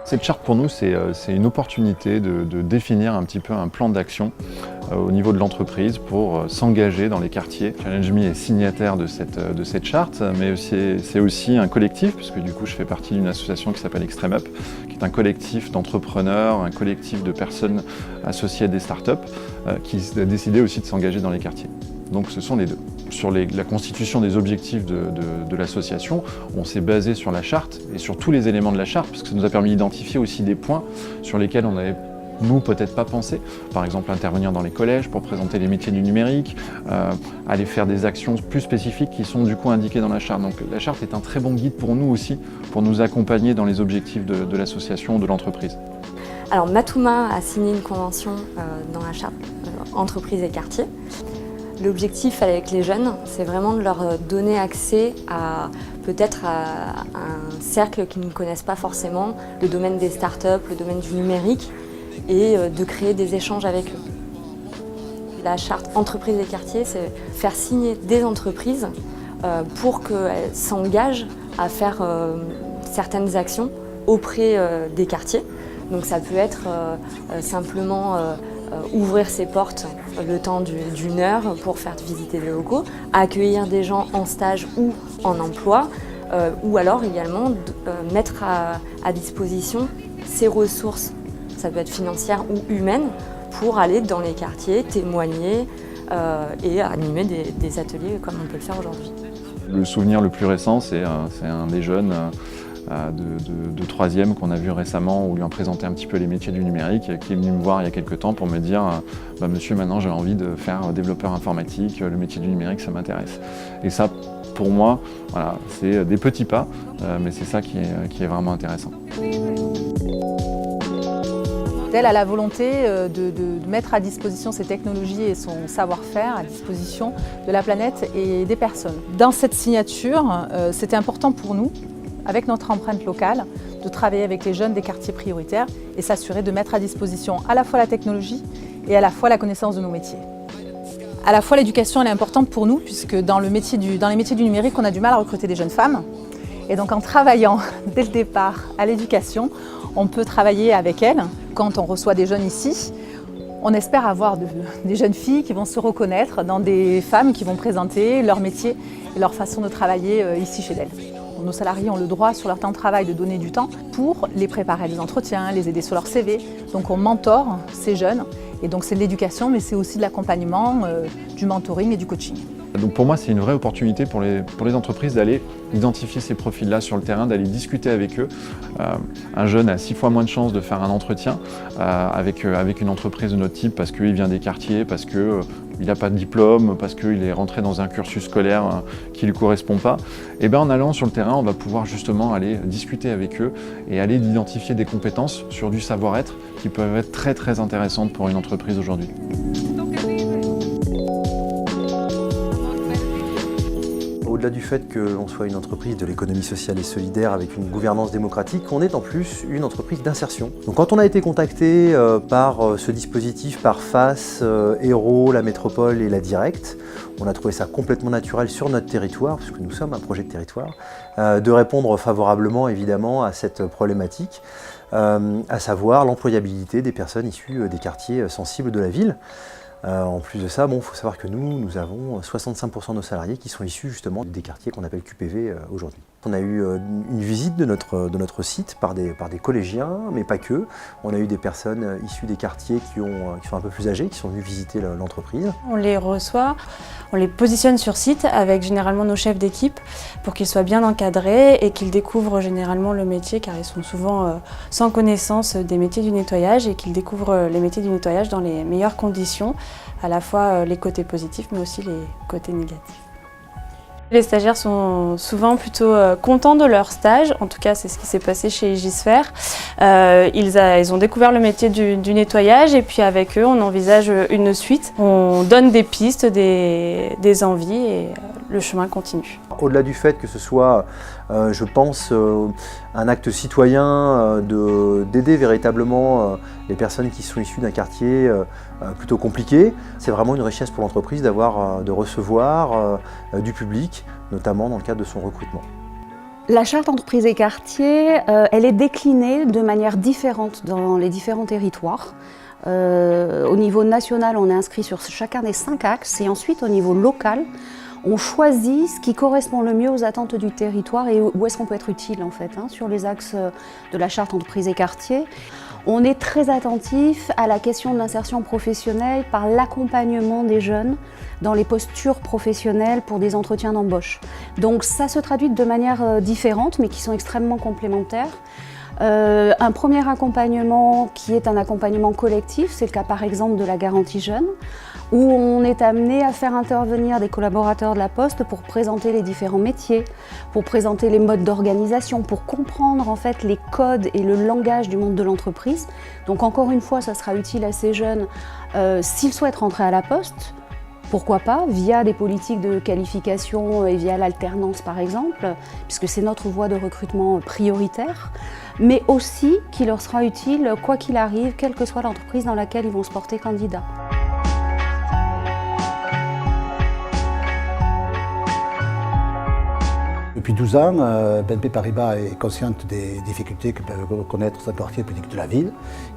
Cette charte pour nous, c'est une opportunité de définir un petit peu un plan d'action au niveau de l'entreprise pour s'engager dans les quartiers. Challenge Me est signataire de cette charte, mais c'est aussi un collectif, puisque du coup je fais partie d'une association qui s'appelle Extreme Up, qui est un collectif d'entrepreneurs, un collectif de personnes associées à des startups qui a décidé aussi de s'engager dans les quartiers. Donc ce sont les deux. Sur la constitution des objectifs de l'association, on s'est basé sur la charte et sur tous les éléments de la charte, parce que ça nous a permis d'identifier aussi des points sur lesquels on n'avait, nous, peut-être pas pensé. Par exemple, intervenir dans les collèges pour présenter les métiers du numérique, aller faire des actions plus spécifiques qui sont du coup indiquées dans la charte. Donc la charte est un très bon guide pour nous aussi, pour nous accompagner dans les objectifs de l'association ou de l'entreprise. Alors Matouma a signé une convention dans la charte entreprise et quartier. L'objectif avec les jeunes, c'est vraiment de leur donner accès à peut-être à un cercle qu'ils ne connaissent pas forcément, le domaine des startups, le domaine du numérique, et de créer des échanges avec eux. La charte entreprise et quartier, c'est faire signer des entreprises pour qu'elles s'engagent à faire certaines actions auprès des quartiers. Donc ça peut être simplement ouvrir ses portes le temps d'une heure pour faire visiter les locaux, accueillir des gens en stage ou en emploi, ou alors également mettre à disposition ses ressources, ça peut être financières ou humaines, pour aller dans les quartiers, témoigner et animer des ateliers comme on peut le faire aujourd'hui. Le souvenir le plus récent, c'est un des jeunes de troisième qu'on a vu récemment, où on lui a présenté un petit peu les métiers du numérique, qui est venu me voir il y a quelques temps pour me dire monsieur, maintenant j'ai envie de faire développeur informatique, le métier du numérique ça m'intéresse. Et ça, pour moi, voilà, c'est des petits pas, mais c'est ça qui est vraiment intéressant. Elle a la volonté de mettre à disposition ses technologies et son savoir-faire à disposition de la planète et des personnes. Dans cette signature, c'était important pour nous, avec notre empreinte locale, de travailler avec les jeunes des quartiers prioritaires et s'assurer de mettre à disposition à la fois la technologie et à la fois la connaissance de nos métiers. À la fois l'éducation elle est importante pour nous, puisque dans les métiers du numérique, on a du mal à recruter des jeunes femmes. Et donc en travaillant dès le départ à l'éducation, on peut travailler avec elles. Quand on reçoit des jeunes ici, on espère avoir des jeunes filles qui vont se reconnaître dans des femmes qui vont présenter leur métier et leur façon de travailler ici chez elles. Nos salariés ont le droit sur leur temps de travail de donner du temps pour les préparer à des entretiens, les aider sur leur CV. Donc on mentore ces jeunes et donc c'est de l'éducation mais c'est aussi de l'accompagnement, du mentoring et du coaching. Donc pour moi, c'est une vraie opportunité pour les entreprises d'aller identifier ces profils-là sur le terrain, d'aller discuter avec eux. Un jeune a 6 fois moins de chances de faire un entretien avec une entreprise de notre type parce qu'il vient des quartiers, parce qu'il n'a pas de diplôme, parce qu'il est rentré dans un cursus scolaire qui ne lui correspond pas. Et bien en allant sur le terrain, on va pouvoir justement aller discuter avec eux et aller identifier des compétences sur du savoir-être qui peuvent être très très intéressantes pour une entreprise aujourd'hui. Au-delà du fait que l'on soit une entreprise de l'économie sociale et solidaire avec une gouvernance démocratique, on est en plus une entreprise d'insertion. Donc quand on a été contacté par ce dispositif, par FAS, Hérault, la Métropole et la Directe, on a trouvé ça complètement naturel sur notre territoire, puisque nous sommes un projet de territoire, de répondre favorablement évidemment à cette problématique, à savoir l'employabilité des personnes issues des quartiers sensibles de la ville. En plus de ça, il faut savoir que nous avons 65% de nos salariés qui sont issus justement des quartiers qu'on appelle QPV aujourd'hui. On a eu une visite de notre site par des collégiens, mais pas que. On a eu des personnes issues des quartiers qui sont un peu plus âgées, qui sont venues visiter l'entreprise. On les reçoit, on les positionne sur site avec généralement nos chefs d'équipe pour qu'ils soient bien encadrés et qu'ils découvrent généralement le métier, car ils sont souvent sans connaissance des métiers du nettoyage, et qu'ils découvrent les métiers du nettoyage dans les meilleures conditions, à la fois les côtés positifs mais aussi les côtés négatifs. Les stagiaires sont souvent plutôt contents de leur stage, en tout cas c'est ce qui s'est passé chez Egisphère. Ils ont découvert le métier du nettoyage, et puis avec eux on envisage une suite. On donne des pistes, des envies, et le chemin continue. Au-delà du fait que ce soit, je pense, un acte citoyen d'aider véritablement les personnes qui sont issues d'un quartier plutôt compliqué, c'est vraiment une richesse pour l'entreprise de recevoir du public, notamment dans le cadre de son recrutement. La charte entreprise et quartier, elle est déclinée de manière différente dans les différents territoires. Au niveau national, on est inscrit sur chacun des 5 axes et ensuite au niveau local, on choisit ce qui correspond le mieux aux attentes du territoire et où est-ce qu'on peut être utile en fait, sur les axes de la charte entreprise et quartier. On est très attentif à la question de l'insertion professionnelle par l'accompagnement des jeunes dans les postures professionnelles pour des entretiens d'embauche. Donc ça se traduit de manière différente mais qui sont extrêmement complémentaires. Un premier accompagnement qui est un accompagnement collectif, c'est le cas par exemple de la garantie jeune, où on est amené à faire intervenir des collaborateurs de la Poste pour présenter les différents métiers, pour présenter les modes d'organisation, pour comprendre en fait les codes et le langage du monde de l'entreprise. Donc encore une fois, ça sera utile à ces jeunes s'ils souhaitent rentrer à la Poste. Pourquoi pas, via des politiques de qualification et via l'alternance par exemple, puisque c'est notre voie de recrutement prioritaire, mais aussi qui leur sera utile quoi qu'il arrive, quelle que soit l'entreprise dans laquelle ils vont se porter candidats. Depuis 12 ans, BNP Paribas est consciente des difficultés que peuvent connaître ce quartier politique de la ville.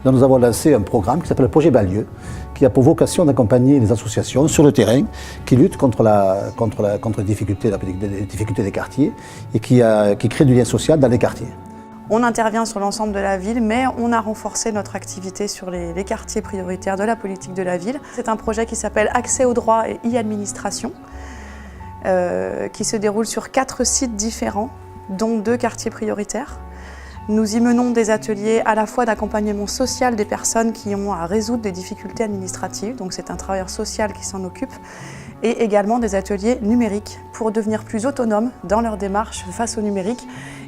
Donc nous avons lancé un programme qui s'appelle le projet Banlieue, qui a pour vocation d'accompagner les associations sur le terrain qui luttent contre les difficultés des quartiers et qui créent du lien social dans les quartiers. On intervient sur l'ensemble de la ville, mais on a renforcé notre activité sur les quartiers prioritaires de la politique de la ville. C'est un projet qui s'appelle Accès au droit et e-administration, qui se déroule sur 4 sites différents, dont 2 quartiers prioritaires. Nous y menons des ateliers à la fois d'accompagnement social des personnes qui ont à résoudre des difficultés administratives, donc c'est un travailleur social qui s'en occupe, et également des ateliers numériques pour devenir plus autonomes dans leur démarche face au numérique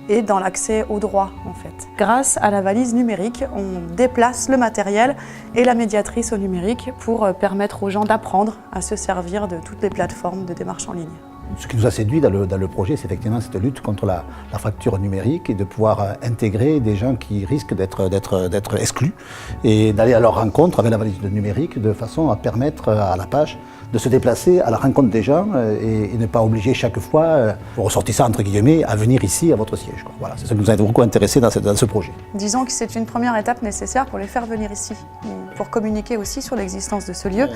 et dans l'accès au droit en fait. Grâce à la valise numérique, on déplace le matériel et la médiatrice au numérique pour permettre aux gens d'apprendre à se servir de toutes les plateformes de démarche en ligne. Ce qui nous a séduit dans le projet, c'est effectivement cette lutte contre la fracture numérique et de pouvoir intégrer des gens qui risquent d'être exclus et d'aller à leur rencontre avec la valise numérique de façon à permettre à la page de se déplacer à la rencontre des gens et ne pas obliger chaque fois vos ressortissants entre guillemets à venir ici à votre siège. Voilà, c'est ça qui nous a beaucoup intéressé dans ce projet. Disons que c'est une première étape nécessaire pour les faire venir ici, pour communiquer aussi sur l'existence de ce lieu.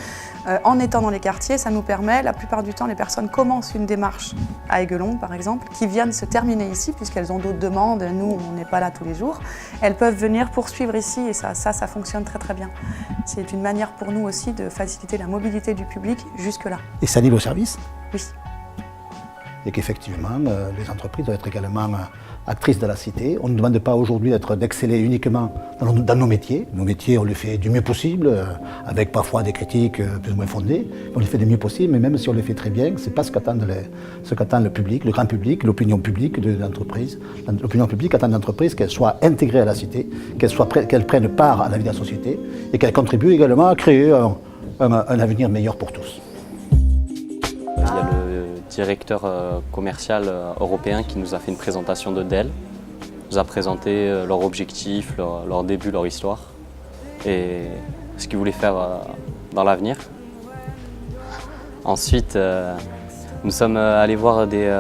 En étant dans les quartiers, ça nous permet, la plupart du temps, les personnes commencent une démarche à Aiguelon par exemple, qui viennent se terminer ici puisqu'elles ont d'autres demandes, nous on n'est pas là tous les jours. Elles peuvent venir poursuivre ici et ça fonctionne très très bien. C'est une manière pour nous aussi de faciliter la mobilité du public jusque-là. Et ça lie au service ? Oui. Et qu'effectivement, les entreprises doivent être également actrices de la cité. On ne demande pas aujourd'hui d'exceller uniquement dans nos métiers. Nos métiers, on les fait du mieux possible, avec parfois des critiques plus ou moins fondées. On les fait du mieux possible, mais même si on les fait très bien, ce n'est pas ce qu'attend le public, le grand public, l'opinion publique de l'entreprise. L'opinion publique attend de l'entreprise qu'elle soit intégrée à la cité, qu'elle prenne part à la vie de la société et qu'elle contribue également à créer un avenir meilleur pour tous. Il y a le directeur commercial européen qui nous a fait une présentation de Dell, nous a présenté leurs objectifs, leur début, leur histoire et ce qu'ils voulaient faire dans l'avenir. Ensuite, nous sommes allés voir des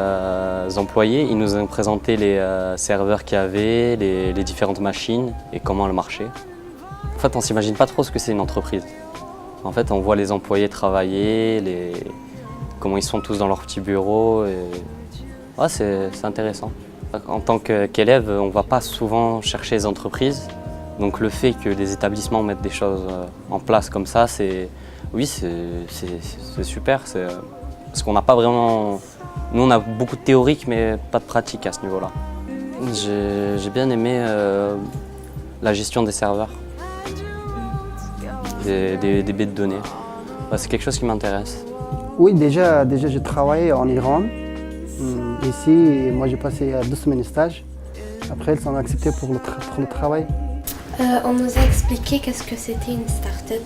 employés, ils nous ont présenté les serveurs qu'il y avait, les différentes machines et comment elles marchaient. En fait, on ne s'imagine pas trop ce que c'est une entreprise. En fait, on voit les employés travailler, comment ils sont tous dans leur petit bureau. Ouais, c'est intéressant. En tant qu'élève, on ne va pas souvent chercher les entreprises. Donc le fait que les établissements mettent des choses en place comme ça, c'est super. Parce qu'on n'a pas vraiment... Nous, on a beaucoup de théorique, mais pas de pratique à ce niveau-là. J'ai bien aimé la gestion des serveurs, des baies de données. C'est quelque chose qui m'intéresse. Oui, déjà j'ai travaillé en Iran. Ici, moi j'ai passé 2 semaines de stage. Après, ils sont acceptés pour le travail. On nous a expliqué qu'est-ce que c'était une start-up.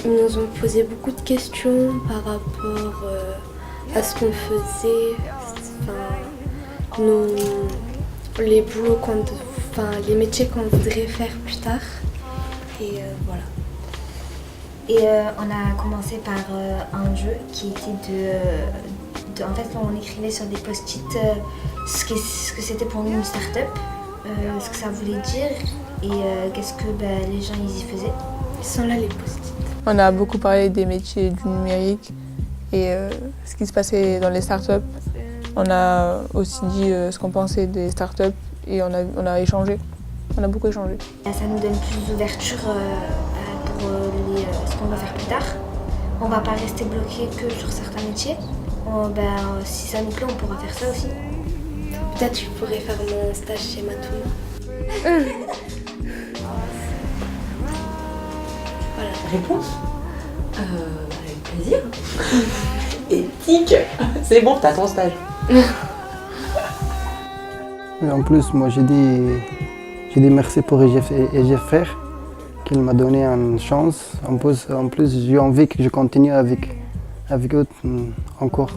Ils nous ont posé beaucoup de questions par rapport à ce qu'on faisait, les boulots les métiers qu'on voudrait faire plus tard. Et voilà. Et on a commencé par un jeu qui était en fait, on écrivait sur des post-it ce que c'était pour nous une start-up, ce que ça voulait dire et qu'est-ce que les gens ils y faisaient. Ils sont là les post-it. On a beaucoup parlé des métiers du numérique et ce qui se passait dans les start-up. On a aussi dit ce qu'on pensait des start-up et on a échangé. On a beaucoup échangé. Ça nous donne plus d'ouverture pour ce qu'on va faire plus tard. On ne va pas rester bloqué que sur certains métiers. Si ça nous plaît, on pourra faire ça aussi. Peut-être que je pourrais faire mon stage chez Matouma. Voilà. Réponse avec plaisir. Éthique. C'est bon, t'as ton stage. Mais en plus, moi j'ai dit merci pour EGFR, qu'il m'a donné une chance. En plus j'ai envie que je continue avec eux encore.